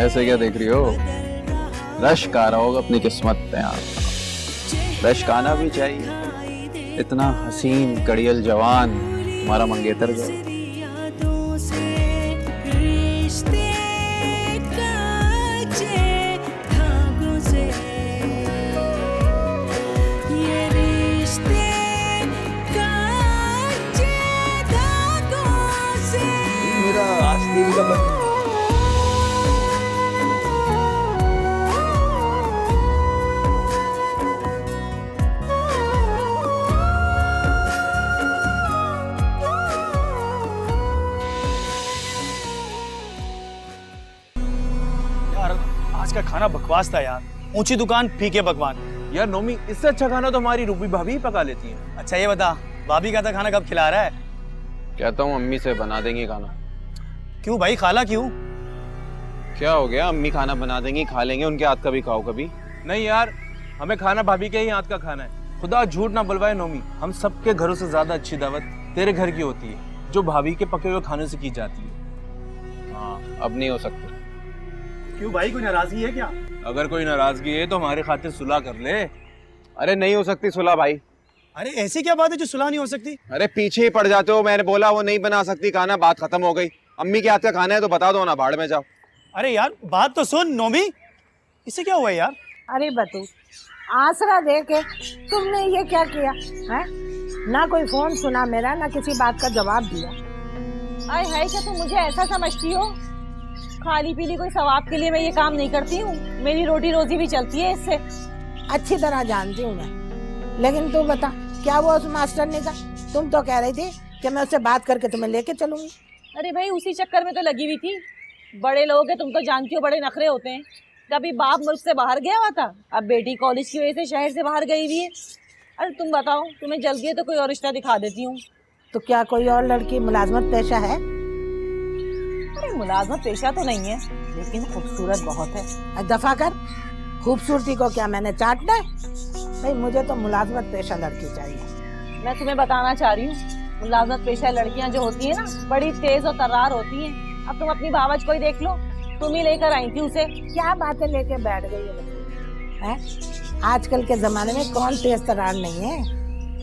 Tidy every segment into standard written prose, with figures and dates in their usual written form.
ऐसे क्या देख रही हो? रश्क आ रहा होगा अपनी किस्मत पे यार। रश्क आना भी चाहिए। इतना हसीन कड़ियल जवान तुम्हारा मंगेतर गए। मेरा असली का यार आज का खाना बकवास था यार। ऊंची दुकान फीके पकवान। यार नोमी, इससे अच्छा खाना तो हमारी रूबी भाभी ही पका लेती है। अच्छा ये बता, भाभी का था खाना कब खिला रहा है? कहता हूँ अम्मी से बना देंगी खाना। क्यों भाई, खाला क्यों? क्या हो गया? अम्मी खाना बना देंगी, खा लेंगे, उनके हाथ का भी खाओ कभी। नहीं यार, हमें खाना भाभी के ही हाथ का खाना है। खुदा झूठ ना बुलवाए नोमी, हम सबके घरों से ज्यादा अच्छी दावत तेरे घर की होती है, जो भाभी के पके हुए खाने से की जाती है। हाँ, अब नहीं हो सकती। क्यों भाई, कोई नाराजगी है क्या? अगर कोई नाराजगी है तो हमारे खातिर सुलह कर ले। अरे नहीं हो सकती सुलह भाई। अरे ऐसी क्या बात है जो सुलह नहीं हो सकती? अरे पीछे ही पड़ जाते हो। मैंने बोला वो नहीं बना सकती खाना, बात खत्म हो गई। अम्मी के हाथ का खाना है तो बता दो ना, भाड़ में जाओ। अरे यार बात तो सुन नोमी, इससे क्या हुआ यार? अरे बतू, आसरा दे के तुमने ये क्या किया है? ना कोई फोन सुना मेरा, ना किसी बात का जवाब दिया। अरे है क्या तुम मुझे ऐसा समझती हो? खाली पीली कोई सवाब के लिए मैं ये काम नहीं करती हूँ। मेरी रोटी रोजी भी चलती है इससे। अच्छी तरह जानती हूँ मैं, लेकिन तू बता क्या हुआ उस मास्टर ने का? तुम तो कह रही थी कि मैं उससे बात करके तुम्हें लेके चलूंगी। अरे भाई उसी चक्कर में तो लगी हुई थी। बड़े लोग हैं, तुम तो जानती हो बड़े नखरे होते हैं। कभी बाप मुल्क से बाहर गया हुआ था, अब बेटी कॉलेज की वजह से शहर से बाहर गई हुई है। अरे तुम बताओ, तुम्हें जल्दी है तो कोई और रिश्ता दिखा देती हूँ। तो क्या कोई और लड़की मुलाजमत पेशा है? अरे मुलाजमत पेशा तो नहीं है, लेकिन खूबसूरत बहुत है। दफा कर, खूबसूरती को क्या मैंने चाटना है? भाई मुझे तो मुलाजमत पेशा लड़की चाहिए। मैं तुम्हें बताना चाह रही हूँ, मुलाजमत पेशा लड़कियां जो होती है ना, बड़ी तेज और तर्रार होती हैं। अब तुम अपनी भावज को ही देख लो, तुम ही लेकर आई थी उसे। क्या बातें लेके बैठ गई है? आजकल के जमाने में कौन तेज तर्रार नहीं है?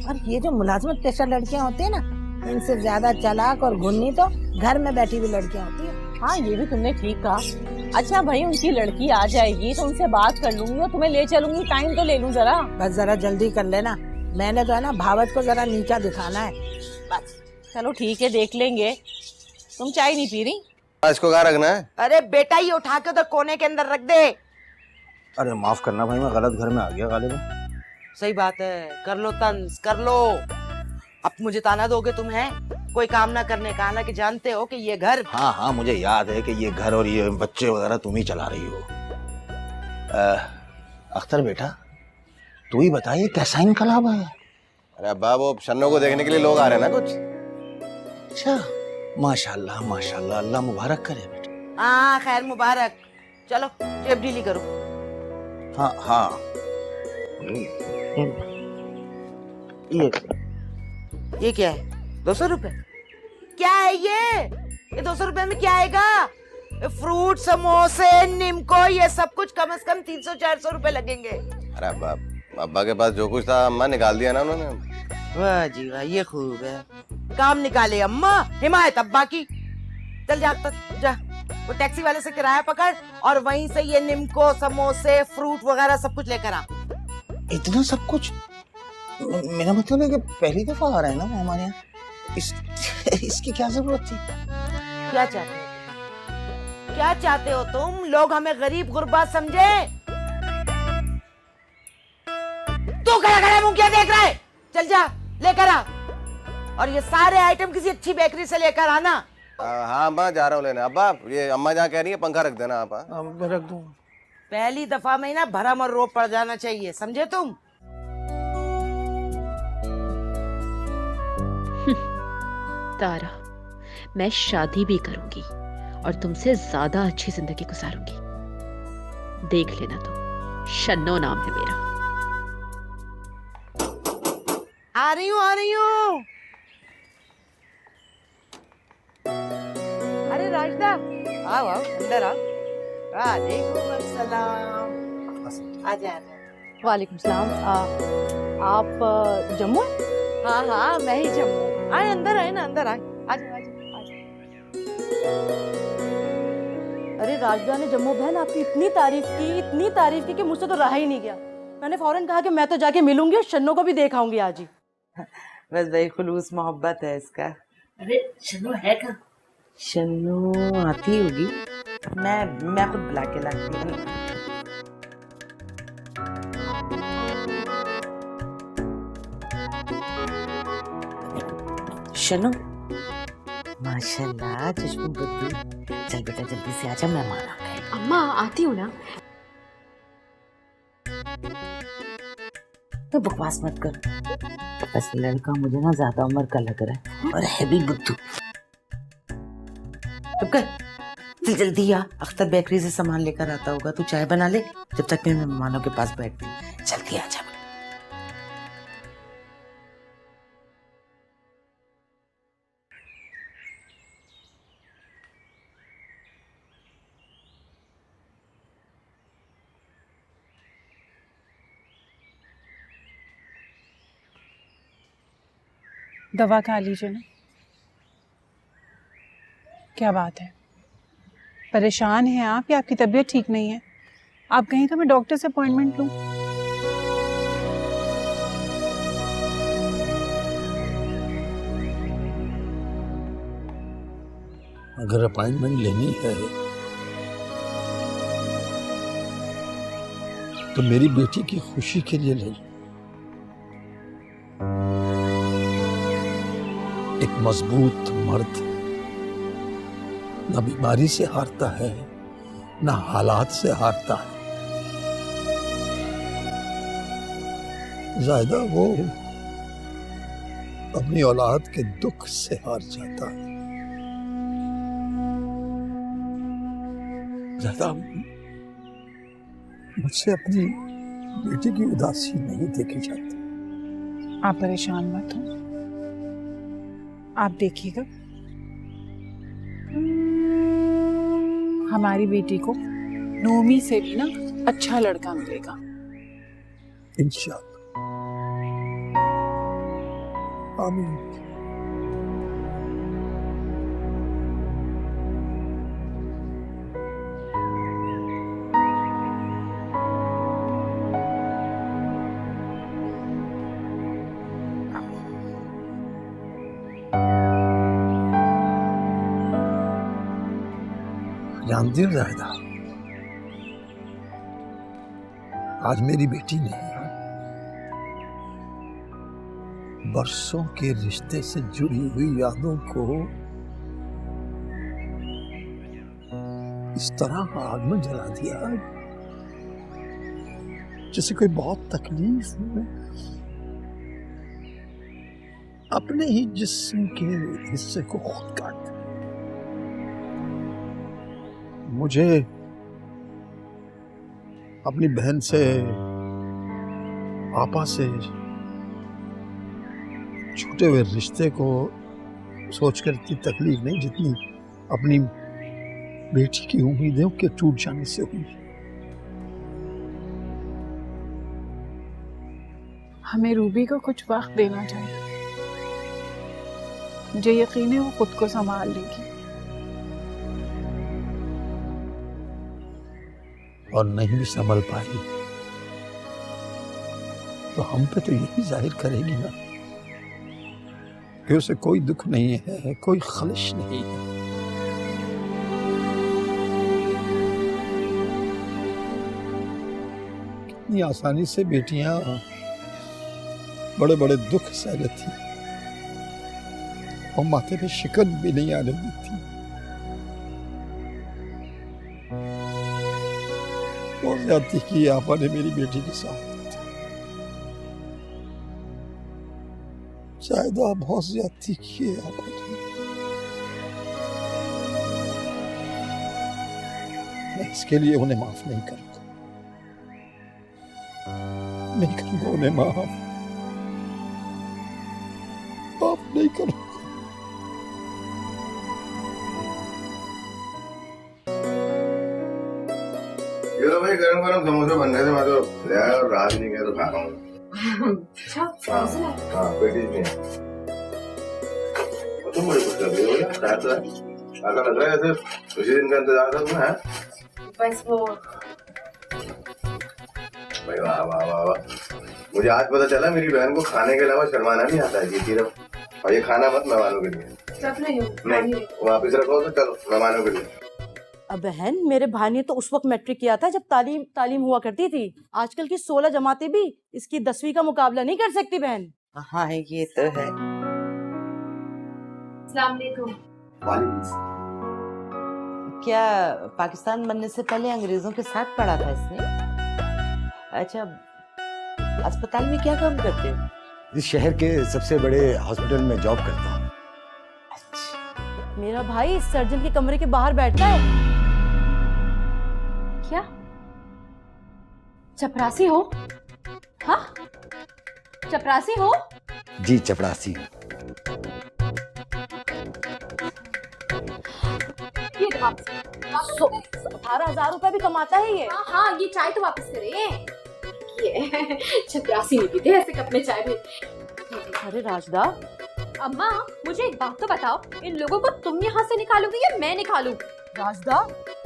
और ये जो मुलाजमत पेशा लड़कियां होती है ना, इनसे ज्यादा चालाक और घुन्नी तो घर में बैठी हुई लड़कियां होती है। हाँ ये भी तुमने ठीक कहा। अच्छा भाई, उनकी लड़की आ जाएगी तो उनसे बात कर लूंगी और तुम्हें ले चलूंगी। टाइम तो ले लूं जरा। बस जरा जल्दी कर लेना, मैंने तो है ना भावत को जरा नीचा दिखाना है बस। चलो ठीक है, देख लेंगे। तुम चाय नहीं पी रही? इसको कहाँ रखना है? अरे बेटा, ये उठा के तो कोने के अंदर रख दे। अरे माफ करना भाई, मैं गलत घर में आ गया गालिबा। सही बात है, कर लो तंज, कर लो। अब मुझे ताना दोगे तुम? है कोई काम ना करने का, हालांकि जानते हो कि ये घर। हाँ हाँ, मुझे याद है कि ये घर और ये बच्चे वगैरह तुम ही चला रही हो। अख्तर बेटा, तू ही बता, ये कैसा इनकलाब है? अरे अब्बा, वो शन्नो को देखने के लिए लोग आ रहे हैं ना कुछ। अच्छा, माशाल्लाह माशाल्लाह, अल्लाह मुबारक करे बेटा। हाँ खैर मुबारक। चलो जेब ढीली करो। हाँ हाँ, ये क्या है? 200 रुपए? क्या है ये 200 रुपए में क्या आएगा? फ्रूट, समोसे, निमको, ये सब कुछ कम से कम 300-400 रुपए लगेंगे। अरे अब्बा, अब्बा के पास जो कुछ था अम्मा निकाल दिया ना उन्होंने। वाह जी वाह, ये खूब है। काम निकाले अम्मा, हिमायत अब्बा की। चल जा तक जा, वो टैक्सी वाले से किराया पकड़ और वहीं से ये निमको, समोसे, फ्रूट वगैरह सब कुछ लेकर आ। इतना सब कुछ? मेरा मतलब है कि पहली दफा आ रहा है ना वो हमारे यहाँ, इसकी क्या जरूरत थी? क्या चाहते हो? क्या चाहते हो तुम? लोग हमें गरीब गुरबा समझे? तू खड़ा खड़ा मुंह क्या देख रहा है? चल जा लेकर आ, और ये सारे आइटम किसी अच्छी बेकरी से लेकर आना। हाँ अम्मा, जा रहा हूँ लेने। अब्बा, ये अम्मा जहाँ कह रही है पंखा रख देना आप। मैं रख दूंगा। पहली दफा में ना भरम और रोब पड़ जाना चाहिए, समझे तुम? तारा, मैं शादी भी करूंगी और तुमसे ज्यादा अच्छी जिंदगी गुजारूंगी। देख लेना तुम, शन्नो नाम है मेरा। आ रही हूँ, आ रही हूँ। अरे राजदा, आओ आओ अंदर आओ। वालेकुम अस्सलाम। आ जाना। वालेकुम सलाम। आप जम्मू हैं? हाँ हाँ, मैं ही जम्मू। आए अंदर, आए ना, अंदर आए। आ जाओ, आ जाओ, आ जाओ। अरे राजदा ने जम्मू बहन आपकी इतनी तारीफ की कि मुझसे तो रहा ही नहीं गया। मैंने फौरन कहा कि मैं तो जाके मिलूंगी और शन्नो को भी देखाऊंगी आज ही। बस भाई खुलूस मोहब्बत है इसका। अरे शन्नो है कहाँ? शन्नू आती होगी। मैं खुद बुला के लाती हूँ। शन्नू, माशाल्लाह चश्मू बुद्धू। चल बेटा जल्दी से आजा, मेहमान आ गए। अम्मा आती हूँ ना। तो बकवास मत कर। बस लड़का मुझे ना ज्यादा उम्र का लग रहा है और है भी बुद्धू। चुप कर। चल जल्दी आ, अख्तर बेकरी से सामान लेकर आता होगा। तू चाय बना ले जब तक मैं मेहमानों के पास बैठती हूँ। जल्दी आ जा। दवा खा लीजिए ना। क्या बात है, परेशान हैं आप या आपकी तबीयत ठीक नहीं है? आप कहीं तो मैं डॉक्टर से अपॉइंटमेंट लूं। अगर अपॉइंटमेंट लेनी है तो मेरी बेटी की खुशी के लिए ले लो। एक मजबूत मर्द न बीमारी से हारता है न हालात से हारता है। ज़ायदा वो अपनी औलाद के दुख से हार जाता है। ज़्यादा मुझसे अपनी बेटी की उदासी नहीं देखी जाती। आप परेशान मत हो, आप देखिएगा हमारी बेटी को नोमी से भी ना अच्छा लड़का मिलेगा इंशाअल्लाह। आमीन। जानती हो ज़ाहिदा, आज मेरी बेटी ने बरसों के रिश्ते से जुड़ी हुई यादों को इस तरह आग में जला दिया जैसे कोई बहुत तकलीफ में अपने ही जिस्म के हिस्से को खुद काट दे। मुझे अपनी बहन से, आपा से छूटे हुए रिश्ते को सोचकर इतनी तकलीफ नहीं जितनी अपनी बेटी की उम्मीदों के टूट जाने से हुई। हमें रूबी को कुछ वक्त देना चाहिए। मुझे यकीन है वो खुद को संभाल लेगी। और नहीं भी संभल पाई तो हम पे तो यही जाहिर करेगी ना कि उसे कोई दुख नहीं है, कोई खलिश नहीं है। कितनी आसानी से बेटियां बड़े बड़े दुख सह लेती और माथे पे शिकन भी नहीं आने देती। बहुत ज्यादती की आपा ने मेरी बेटी के साथ। शायद आप बहुत ज्यादती की है आपा ने। मैं इसके लिए उन्हें माफ नहीं करूंगा, नहीं करूंगा उन्हें माफ नहीं करूंगा। गरम गरम समोसे बन रहे थे, मैं तो ले आया और रात नहीं गया तो खा रहा हूँ। हाँ पेटीज में तुम बड़ी खुश लग रही हो यार, शायद तो ऐसा लग रहा है जैसे उसी दिन का इंतजार था तुम्हें। बस वो भाई वाह वाह वाह वाह, मुझे आज पता चला मेरी बहन को खाने के अलावा शर्माना नहीं आता है। जीती रहो, और ये खाना मत मेहमानों के लिए नहीं, वापिस रखो तो चलो मेहमानों के लिए। अब बहन, मेरे भाई ने तो उस वक्त मैट्रिक किया था जब तालीम हुआ करती थी। आजकल की 16 जमातें भी इसकी 10वीं का मुकाबला नहीं कर सकती बहन। हाँ ये तो है। क्या पाकिस्तान बनने से पहले अंग्रेजों के साथ पढ़ा था इसने? अच्छा, अस्पताल में क्या काम करते हो? इस शहर के सबसे बड़े हॉस्पिटल में जॉब करता हूँ। मेरा भाई सर्जन के कमरे के बाहर बैठता है। क्या चपरासी हो? हाँ चपरासी हो? जी चपरासी। ये 18,000 रुपए भी कमाता है ये। हाँ ये चाय तो वापस करे। ये चपरासी नहीं पीते ऐसे कप में चाय में। अरे राजदा, अम्मा मुझे एक बात तो बताओ, इन लोगों को तुम यहाँ से निकालोगी या मैं निकालूं? राजदा,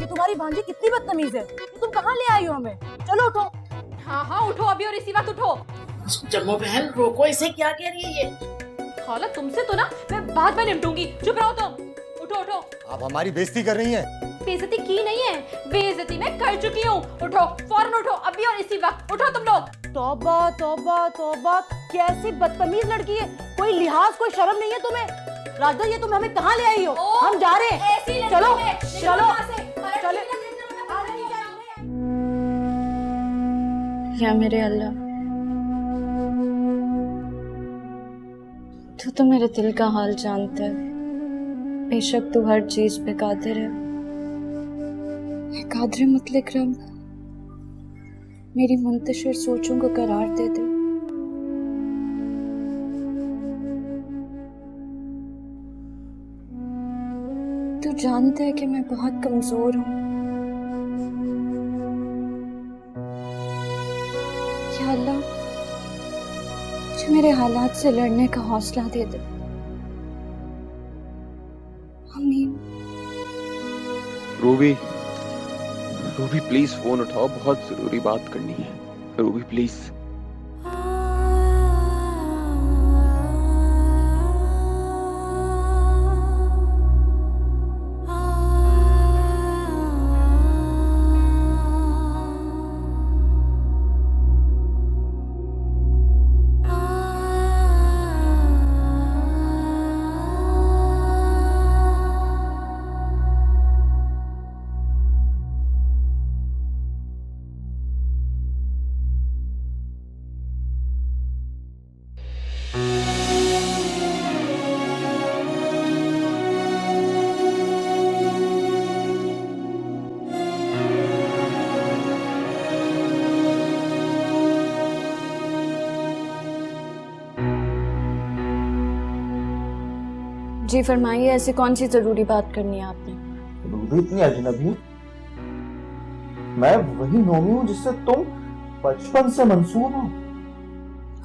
ये तुम्हारी भांजी कितनी बदतमीज है। ये तुम कहाँ ले आई हो हमें? चलो उठो। हाँ हाँ उठो अभी, और इसी वक्त उठो। जम्मू बहन रोको इसे, क्या कह रही है ये? खाला तुमसे तो ना मैं बाद में निपटूंगी, चुप रहो तुम। उठो उठो। आप हमारी बेइज्जती कर रही हैं। बेइज्जती की नहीं है, बेइज्जती मैं कर चुकी हूँ। उठो फौरन उठो अभी और इसी वक्त, उठो तुम लोग। तौबा तौबा तौबा, कैसी बदतमीज लड़की है। कोई लिहाज कोई शर्म नहीं है तुम्हें। राजदा, ये तुम हमें कहाँ ले आई हो? हम जा रहे हैं। चलो चलो चलो। या मेरे अल्लाह, तू तो मेरे दिल का हाल जानता है। बेशक तू हर चीज पे कादिर है। कादिर मुतलक रब मेरी मुंतशिर सोचों को करार दे दे। तू जानता है कि मैं बहुत कमजोर हूँ। या अल्लाह, मुझे मेरे हालात से लड़ने का हौसला दे दे। आमीन। रूबी, रूबी प्लीज फोन उठाओ, बहुत जरूरी बात करनी है। Ruby please. जी फरमाइए, ऐसी कौन सी जरूरी बात करनी है आपने? रूबी इतनी अजनबी? मैं वही नोमी हूँ जिससे तुम बचपन से मंसूब हो।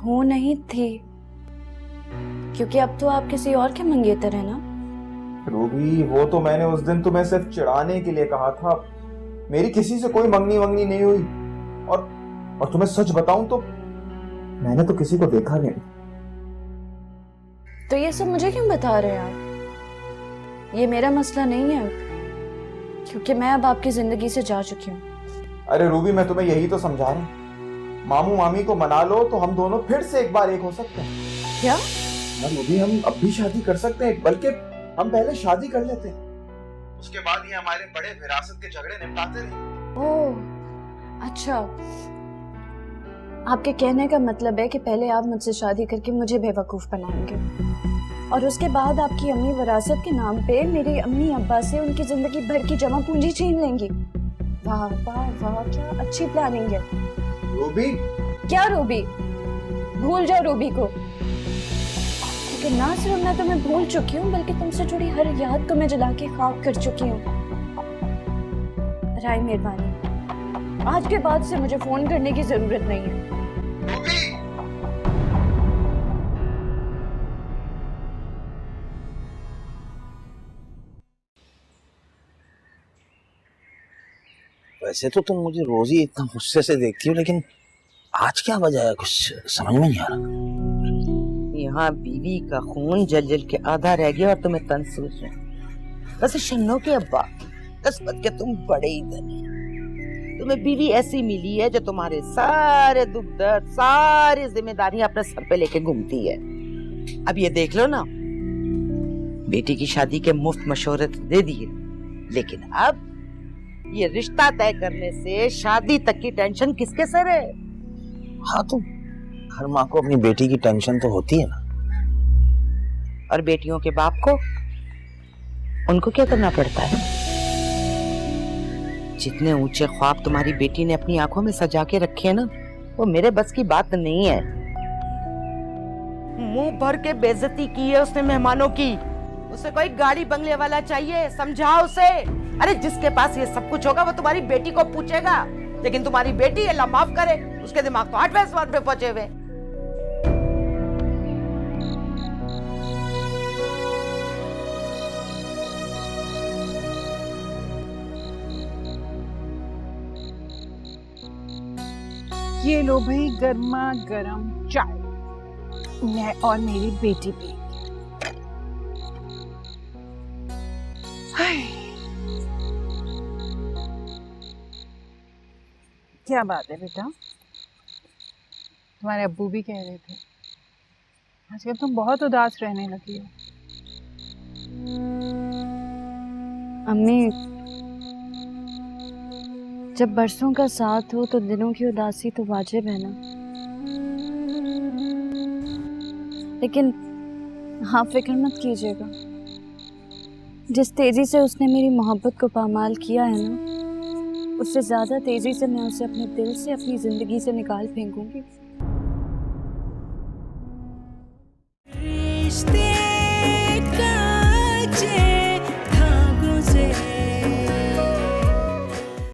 हो नहीं थी, क्योंकि अब तो आप किसी और के मंगेतर हैं ना। रूबी, वो तो मैंने उस दिन तुम्हें सिर्फ चिढ़ाने के लिए कहा था। मेरी किसी से कोई मंगनी वंगनी नहीं हुई। और तुम्हें सच बताऊं तो मैंने तो किसी को देखा नहीं। तो ये सब मुझे क्यों बता रहे हैं आप? ये मेरा मसला नहीं है, क्योंकि मैं अब आपकी जिंदगी से जा चुकी हूँ। अरे रूबी, मैं तुम्हें यही तो समझा रहा हूँ। मामू मामी को मना लो तो हम दोनों फिर से एक बार एक हो सकते हैं। क्या? रूबी, हम अब भी शादी कर सकते हैं, बल्कि हम पहले शादी कर लेते हैं, उसके बाद ये हमारे बड़े विरासत के झगड़े निपटाते रहे। ओह अच्छा, आपके कहने का मतलब है कि पहले आप मुझसे शादी करके मुझे बेवकूफ बनाएंगे और उसके बाद आपकी अम्मी विरासत के नाम पे मेरी अम्मी अब्बा से उनकी जिंदगी भर की जमा पूंजी छीन लेंगी। वाह वाह वाह, क्या अच्छी प्लानिंग है। रूबी? क्या रूबी? भूल जाओ रूबी को, क्योंकि ना सिर्फ मैं तुम्हें भूल चुकी हूँ बल्कि तुमसे जुड़ी हर याद को मैं जला के खाक कर चुकी हूँ। राय मेहरबानी, आज के बाद से मुझे फोन करने की जरूरत नहीं है। वैसे तो तुम मुझे रोज ही इतना गुस्से से देखती हो, लेकिन आज क्या वजह है, कुछ समझ में नहीं आ रहा। यहाँ बीवी का खून जल जल के आधा रह गया और तुम्हें तंज सूझ रहे। वैसे शन्नो के अब्बा, किस्मत के तुम बड़े ही धनी। तुम्हें बीवी ऐसी मिली है जो तुम्हारे सारे दुख दर्द, सारी जिम्मेदारी अपने सर पे लेके घूमती है। अब ये देख लो ना, बेटी की शादी के मुफ्त मशवरे तो दे दिए, लेकिन अब ये रिश्ता तय करने से शादी तक की टेंशन किसके सर है? हाँ, तो हर माँ को अपनी बेटी की टेंशन तो होती है ना। और बेटियों के बाप को, उनको क्या करना पड़ता है? जितने ऊंचे ख्वाब तुम्हारी बेटी ने अपनी आंखों में सजा के रखे हैं ना, वो मेरे बस की बात नहीं है। मुंह भर के बेइज्जती की है उसने मेहमानों की। उसे कोई गाड़ी बंगले वाला चाहिए, समझाओ उसे। अरे जिसके पास ये सब कुछ होगा वो तुम्हारी बेटी को पूछेगा, लेकिन तुम्हारी बेटी अल्लाह माफ करे, उसके दिमाग तो 8वें आसमान पे पहुंचे हुए। ये लो भाई गर्मा गर्म चाय, मैं और मेरी बेटी पी। क्या बात है बेटा, तुम्हारे अब्बू भी कह रहे थे आजकल तुम बहुत उदास रहने लगी हो। अम्मी, जब बरसों का साथ हो तो दिनों की उदासी तो वाजिब है ना। लेकिन हाँ, फिक्र मत कीजिएगा, जिस तेजी से उसने मेरी मोहब्बत को पामाल किया है ना, उससे ज्यादा तेजी से मैं उसे अपने दिल से, अपनी जिंदगी से निकाल फेंकूंगी।